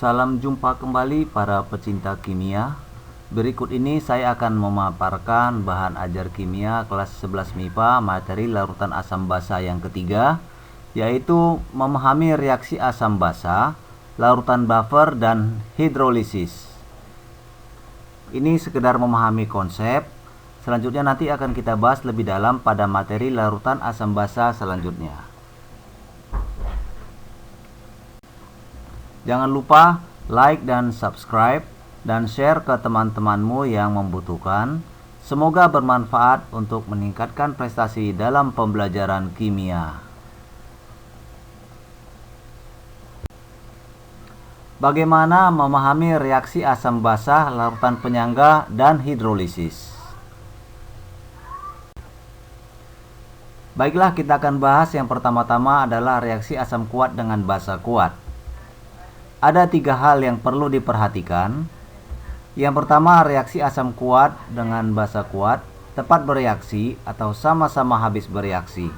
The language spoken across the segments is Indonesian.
Salam jumpa kembali para pecinta kimia. Berikut ini saya akan memaparkan bahan ajar kimia kelas 11 MIPA materi larutan asam basa yang ketiga, yaitu memahami reaksi asam basa, larutan buffer, dan hidrolisis. Ini sekedar memahami konsep. Selanjutnya nanti akan kita bahas lebih dalam pada materi larutan asam basa selanjutnya. Jangan lupa like dan subscribe dan share ke teman-temanmu yang membutuhkan. Semoga bermanfaat untuk meningkatkan prestasi dalam pembelajaran kimia. Bagaimana memahami reaksi asam basa, larutan penyangga, dan hidrolisis? Baiklah, kita akan bahas yang pertama-tama adalah reaksi asam kuat dengan basa kuat. Ada 3 hal yang perlu diperhatikan. Yang pertama, reaksi asam kuat dengan basa kuat tepat bereaksi atau sama-sama habis bereaksi.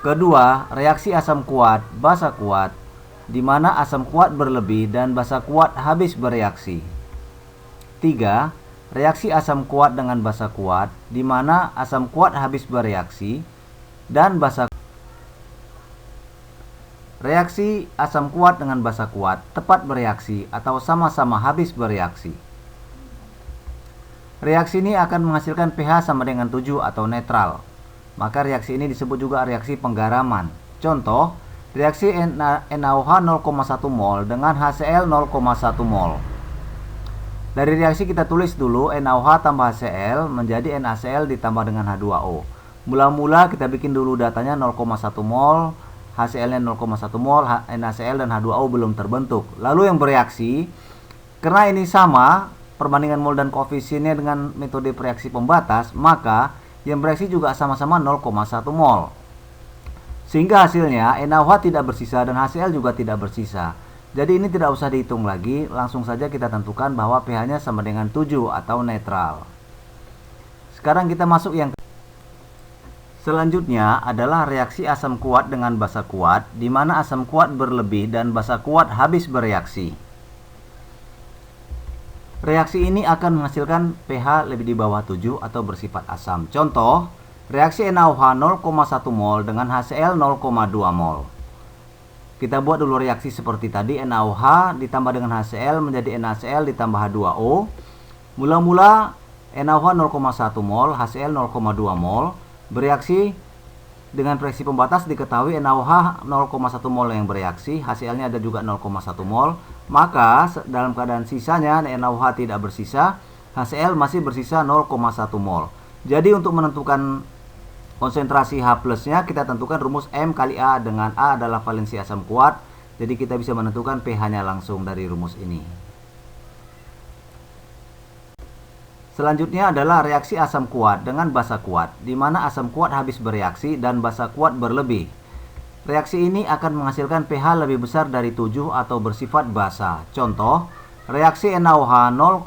Kedua, reaksi asam kuat basa kuat di mana asam kuat berlebih dan basa kuat habis bereaksi. 3. Reaksi asam kuat dengan basa kuat di mana asam kuat habis bereaksi dan basa. Reaksi asam kuat dengan basa kuat tepat bereaksi atau sama-sama habis bereaksi. Reaksi ini akan menghasilkan pH sama dengan 7 atau netral. Maka reaksi ini disebut juga reaksi penggaraman. Contoh, reaksi NaOH 0,1 mol dengan HCl 0,1 mol. Dari reaksi kita tulis dulu NaOH tambah HCl menjadi NaCl ditambah dengan H2O. Mula-mula kita bikin dulu datanya 0,1 mol, HCl-nya 0,1 mol, NaCl dan H2O belum terbentuk. Lalu yang bereaksi, karena ini sama perbandingan mol dan koefisiennya dengan metode reaksi pembatas, maka yang bereaksi juga sama-sama 0,1 mol. Sehingga hasilnya NaOH tidak bersisa dan HCl juga tidak bersisa. Jadi ini tidak usah dihitung lagi, langsung saja kita tentukan bahwa pH-nya sama dengan 7 atau netral. Sekarang kita masuk yang selanjutnya adalah reaksi asam kuat dengan basa kuat, di mana asam kuat berlebih dan basa kuat habis bereaksi. Reaksi ini akan menghasilkan pH lebih di bawah 7 atau bersifat asam. Contoh, reaksi NaOH 0,1 mol dengan HCl 0,2 mol. Kita buat dulu reaksi seperti tadi, NaOH ditambah dengan HCl menjadi NaCl ditambah H2O. Mula-mula NaOH 0,1 mol, HCl 0,2 mol. Bereaksi dengan reaksi pembatas diketahui NaOH 0,1 mol yang bereaksi, HCl-nya ada juga 0,1 mol. Maka dalam keadaan sisanya NaOH tidak bersisa, HCl masih bersisa 0,1 mol. Jadi untuk menentukan konsentrasi H plusnya kita tentukan rumus M kali A, dengan A adalah valensi asam kuat. Jadi kita bisa menentukan pH-nya langsung dari rumus ini. Selanjutnya adalah reaksi asam kuat dengan basa kuat, di mana asam kuat habis bereaksi dan basa kuat berlebih. Reaksi ini akan menghasilkan pH lebih besar dari 7 atau bersifat basa. Contoh, reaksi NaOH 0,2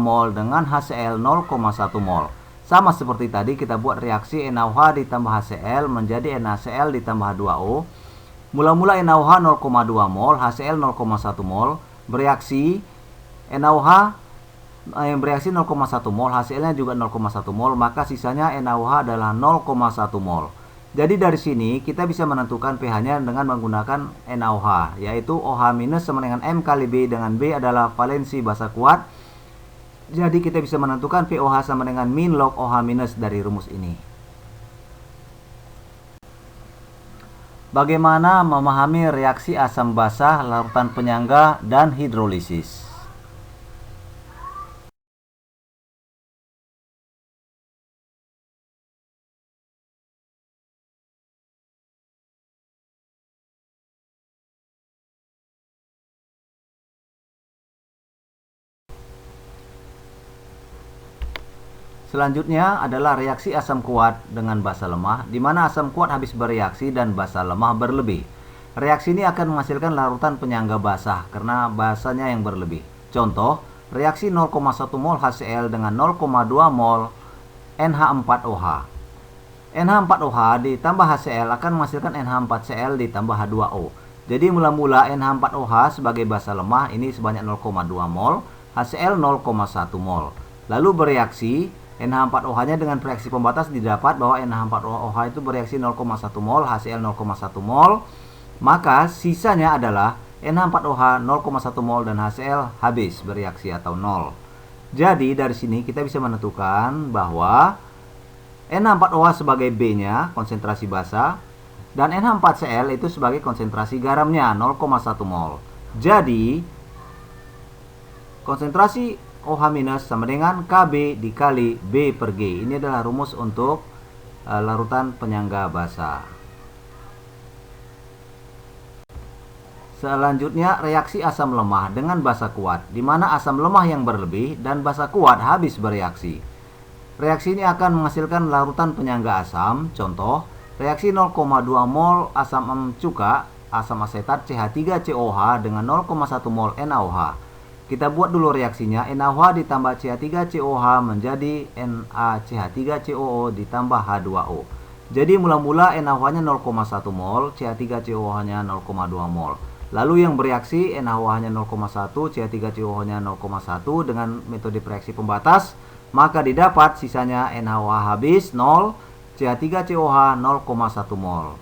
mol dengan HCl 0,1 mol. Sama seperti tadi kita buat reaksi NaOH ditambah HCl menjadi NaCl ditambah H2O. Mula-mula NaOH 0,2 mol, HCl 0,1 mol. Bereaksi NaOH yang bereaksi 0,1 mol, HCl-nya juga 0,1 mol, maka sisanya NaOH adalah 0,1 mol. Jadi dari sini kita bisa menentukan pH-nya dengan menggunakan NaOH, yaitu OH- sama dengan M kali B, dengan B adalah valensi basa kuat. Jadi kita bisa menentukan pOH sama dengan min log OH- dari rumus ini. Bagaimana memahami reaksi asam basa, larutan penyangga, dan hidrolisis? Selanjutnya adalah reaksi asam kuat dengan basa lemah, di mana asam kuat habis bereaksi dan basa lemah berlebih. Reaksi ini akan menghasilkan larutan penyangga basah karena basanya yang berlebih. Contoh, reaksi 0,1 mol HCl dengan 0,2 mol NH4OH. NH4OH ditambah HCl akan menghasilkan NH4Cl ditambah H2O. Jadi mula-mula NH4OH sebagai basa lemah ini sebanyak 0,2 mol, HCl 0,1 mol. Lalu bereaksi NH4OH-nya dengan reaksi pembatas didapat bahwa NH4OH itu bereaksi 0,1 mol, HCl 0,1 mol. Maka sisanya adalah NH4OH 0,1 mol dan HCl habis bereaksi atau 0. Jadi dari sini kita bisa menentukan bahwa NH4OH sebagai B-nya konsentrasi basa dan NH4Cl itu sebagai konsentrasi garamnya 0,1 mol. Jadi konsentrasi OH- sama dengan Kb dikali B per G. Ini adalah rumus untuk larutan penyangga basa. Selanjutnya reaksi asam lemah dengan basa kuat, di mana asam lemah yang berlebih dan basa kuat habis bereaksi. Reaksi ini akan menghasilkan larutan penyangga asam. Contoh, reaksi 0,2 mol asam cuka, asam asetat CH3COH dengan 0,1 mol NaOH. Kita buat dulu reaksinya. NaOH ditambah CH3COH menjadi NaCH3COO ditambah H2O. Jadi mula-mula NaOH-nya 0,1 mol, CH3COH-nya 0,2 mol. Lalu yang bereaksi NaOH-nya 0,1, CH3COH-nya 0,1 dengan metode reaksi pembatas, maka didapat sisanya NaOH habis 0, CH3COH 0,1 mol.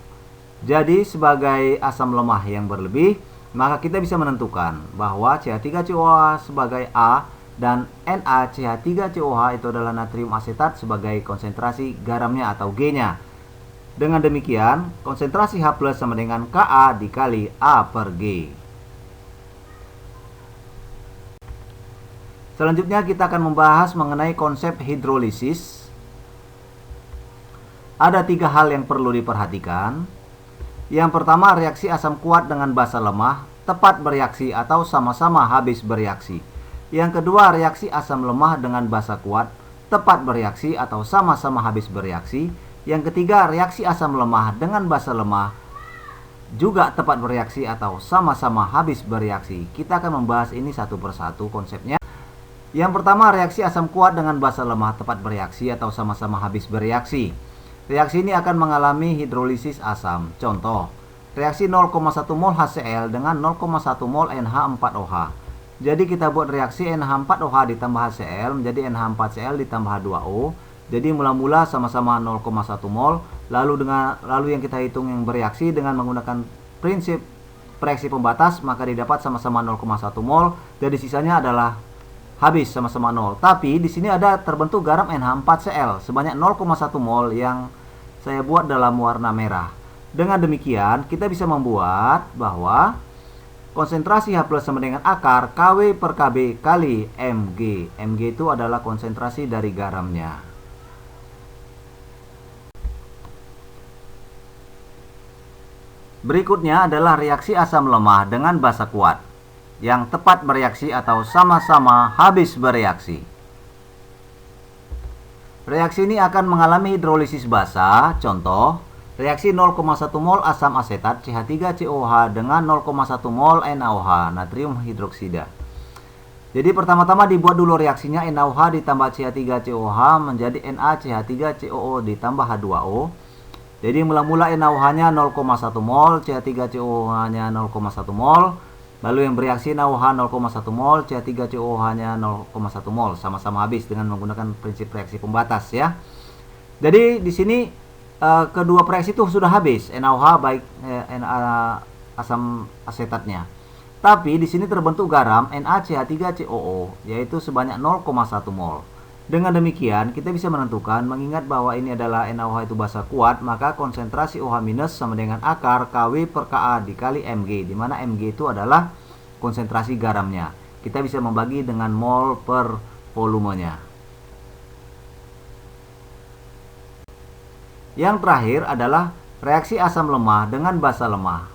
Jadi sebagai asam lemah yang berlebih, maka kita bisa menentukan bahwa CH3COH sebagai A dan NaCH3COH itu adalah natrium asetat sebagai konsentrasi garamnya atau G-nya. Dengan demikian, konsentrasi H+ sama dengan Ka dikali A per G. Selanjutnya kita akan membahas mengenai konsep hidrolisis. Ada 3 hal yang perlu diperhatikan. Yang pertama, reaksi asam kuat dengan basa lemah tepat bereaksi atau sama-sama habis bereaksi. Yang kedua, reaksi asam lemah dengan basa kuat tepat bereaksi atau sama-sama habis bereaksi. Yang ketiga, reaksi asam lemah dengan basa lemah juga tepat bereaksi atau sama-sama habis bereaksi. Kita akan membahas ini satu persatu konsepnya. Yang pertama, reaksi asam kuat dengan basa lemah tepat bereaksi atau sama-sama habis bereaksi. Reaksi ini akan mengalami hidrolisis asam. Contoh, reaksi 0,1 mol HCl dengan 0,1 mol NH4OH. Jadi kita buat reaksi NH4OH ditambah HCl menjadi NH4Cl ditambah H2O. Jadi mula-mula sama-sama 0,1 mol. Lalu yang kita hitung yang bereaksi dengan menggunakan prinsip reaksi pembatas, maka didapat sama-sama 0,1 mol. Jadi sisanya adalah habis sama-sama 0. Tapi di sini ada terbentuk garam NH4Cl sebanyak 0,1 mol yang saya buat dalam warna merah. Dengan demikian, kita bisa membuat bahwa konsentrasi H+ sama dengan akar Kw per Kb kali Mg. Mg itu adalah konsentrasi dari garamnya. Berikutnya adalah reaksi asam lemah dengan basa kuat yang tepat bereaksi atau sama-sama habis bereaksi. Reaksi ini akan mengalami hidrolisis basa. Contoh, reaksi 0,1 mol asam asetat CH3COH dengan 0,1 mol NaOH, natrium hidroksida. Jadi pertama-tama dibuat dulu reaksinya. NaOH ditambah CH3COH menjadi NaCH3COO ditambah H2O. Jadi mula-mula NaOH-nya 0,1 mol, CH3COH-nya 0,1 mol. Lalu yang bereaksi NaOH 0,1 mol, CH3COH-nya 0,1 mol, sama-sama habis dengan menggunakan prinsip reaksi pembatas ya. Jadi di sini kedua reaksi itu sudah habis NaOH baik asam asetatnya. Tapi di sini terbentuk garam NaCH3COO yaitu sebanyak 0,1 mol. Dengan demikian kita bisa menentukan, mengingat bahwa ini adalah NaOH itu basa kuat, maka konsentrasi OH- sama dengan akar Kw per Ka dikali Mg, di mana Mg itu adalah konsentrasi garamnya. Kita bisa membagi dengan mol per volumenya. Yang terakhir adalah reaksi asam lemah dengan basa lemah,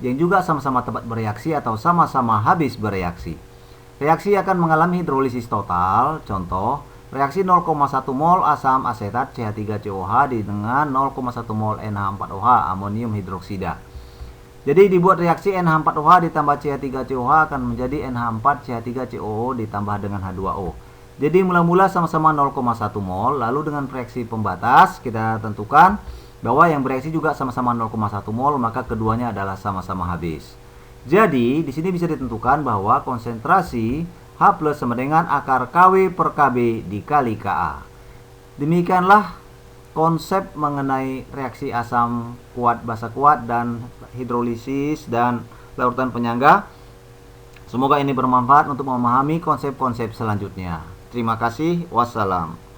yang juga sama-sama tepat bereaksi atau sama-sama habis bereaksi. Reaksi akan mengalami hidrolisis total. Contoh, reaksi 0,1 mol asam asetat CH3COH dengan 0,1 mol NH4OH, amonium hidroksida. Jadi dibuat reaksi NH4OH ditambah CH3COH akan menjadi NH4CH3COO ditambah dengan H2O. Jadi mula-mula sama-sama 0,1 mol. Lalu dengan reaksi pembatas kita tentukan bahwa yang bereaksi juga sama-sama 0,1 mol, maka keduanya adalah sama-sama habis. Jadi, di sini bisa ditentukan bahwa konsentrasi H+ sama dengan akar KW per KB dikali Ka. Demikianlah konsep mengenai reaksi asam kuat basa kuat dan hidrolisis dan larutan penyangga. Semoga ini bermanfaat untuk memahami konsep-konsep selanjutnya. Terima kasih. Wassalam.